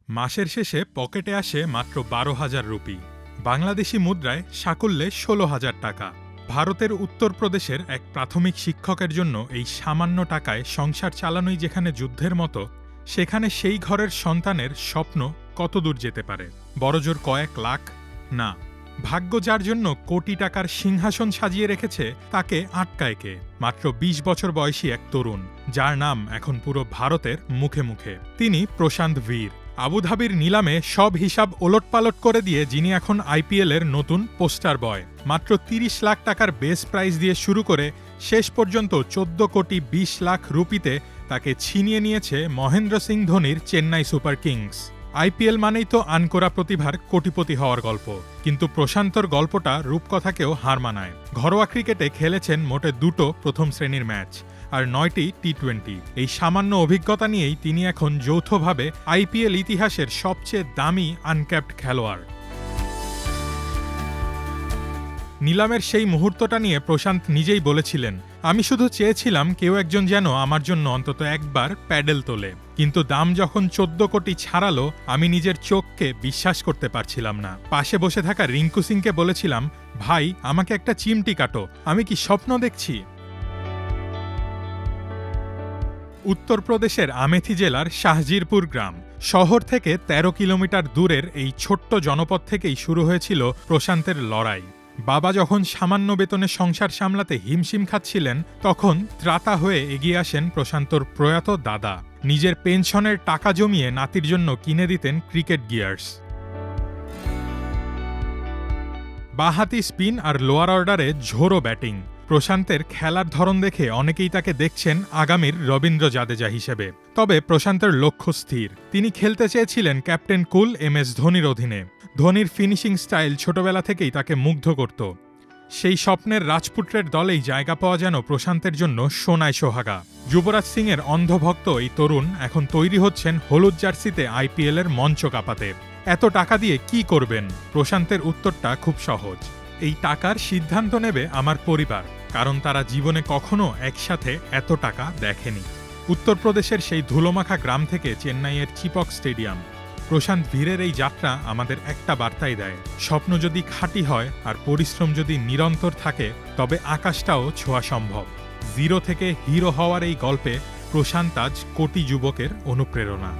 মাসের শেষে পকেটে আসে মাত্র ১২,০০০ রুপি। বাংলাদেশি মুদ্রায় সাকুল্যে ১৬,০০০ টাকা। ভারতের উত্তরপ্রদেশের এক প্রাথমিক শিক্ষকের জন্য এই সামান্য টাকায় সংসার চালানোই যেখানে যুদ্ধের মতো, সেখানে সেই ঘরের সন্তানের স্বপ্ন কত দূর যেতে পারে? বড়জোর কয়েক লাখ? না, ভাগ্য যার জন্য কোটি টাকার সিংহাসন সাজিয়ে রেখেছে তাকে আটকায় কে? মাত্র ২০ বছর বয়সী এক তরুণ, যার নাম এখন পুরো ভারতের মুখে মুখে। তিনি প্রশান্ত ভীর। আবুধাবির নিলামে সব হিসাব ওলটপালট করে দিয়ে যিনি এখন আইপিএল এর নতুন পোস্টার বয়। মাত্র ৩০ লাখ টাকার বেস প্রাইস দিয়ে শুরু করে শেষ পর্যন্ত ১৪,২০,০০,০০০ রুপিতে তাকে ছিনিয়ে নিয়েছে মহেন্দ্র সিং ধোনির চেন্নাই সুপার কিংস। আইপিএল মানেই তো আনকোরা প্রতিভার কোটিপতি হওয়ার গল্প, কিন্তু প্রশান্তর গল্পটা রূপকথাকেও হার মানায়। ঘরোয়া ক্রিকেটে খেলেছেন মোটে ২টো প্রথম শ্রেণীর ম্যাচ আর ৯টি টি-২০। এই সামান্য অভিজ্ঞতা নিয়েই তিনি এখন যৌথভাবে আইপিএল ইতিহাসের সবচেয়ে দামি আনক্যাপড খেলোয়াড়। নিলামের সেই মুহূর্তটা নিয়ে প্রশান্ত নিজেই বলেছিলেন, আমি শুধু চেয়েছিলাম কেউ একজন যেন আমার জন্য অন্তত একবার প্যাডেল তোলে। কিন্তু দাম যখন ১৪ কোটি ছাড়ালো, আমি নিজের চোখকে বিশ্বাস করতে পারছিলাম না। পাশে বসে থাকা রিঙ্কু সিংকে বলেছিলাম, ভাই আমাকে একটা চিমটি কাটো, আমি কি স্বপ্ন দেখছি? উত্তরপ্রদেশের আমেথি জেলার শাহজিরপুর গ্রাম। শহর থেকে ১৩ কিলোমিটার দূরের এই ছোট্ট জনপদ থেকেই শুরু হয়েছিল প্রশান্তের লড়াই। বাবা যখন সামান্য বেতনে সংসার সামলাতে হিমশিম খাচ্ছিলেন, তখন ত্রাতা হয়ে এগিয়ে আসেন প্রশান্তর প্রয়াত দাদা। নিজের পেনশনের টাকা জমিয়ে নাতির জন্য কিনে দিতেন ক্রিকেট গিয়ার্স। বাঁহাতি স্পিন আর লোয়ার অর্ডারে ঝোড়ো ব্যাটিং। প্রশান্তের খেলার ধরন দেখে অনেকেই তাকে দেখছেন আগামীর রবীন্দ্র জাদেজা হিসেবে। তবে প্রশান্তের লক্ষ্য স্থির। তিনি খেলতে চেয়েছিলেন ক্যাপ্টেন কুল MS ধোনির অধীনে। ধোনির ফিনিশিং স্টাইল ছোটবেলা থেকেই তাকে মুগ্ধ করত। সেই স্বপ্নের রাজপুত্রের দলেই জায়গা পাওয়া যেন প্রশান্তের জন্য সোনায় সোহাগা। যুবরাজ সিংয়ের অন্ধভক্ত এই তরুণ এখন তৈরি হচ্ছেন হলুদ জার্সিতে আইপিএল এর মঞ্চ কাঁপাতে। এত টাকা দিয়ে কি করবেন? প্রশান্তের উত্তরটা খুব সহজ, এই টাকার সিদ্ধান্ত নেবে আমার পরিবার, কারণ তারা জীবনে কখনো একসাথে এত টাকা দেখেনি। উত্তরপ্রদেশের সেই ধুলোমাখা গ্রাম থেকে চেন্নাইয়ের চিপক স্টেডিয়াম। প্রশান্ত ভীরের এই যাত্রা আমাদের একটা বার্তাই দেয়, স্বপ্ন যদি খাঁটি হয় আর পরিশ্রম যদি নিরন্তর থাকে, তবে আকাশটাও ছোঁয়া সম্ভব। জিরো থেকে হিরো হওয়ার এই গল্পে প্রশান্ত আজ কোটি যুবকের অনুপ্রেরণা।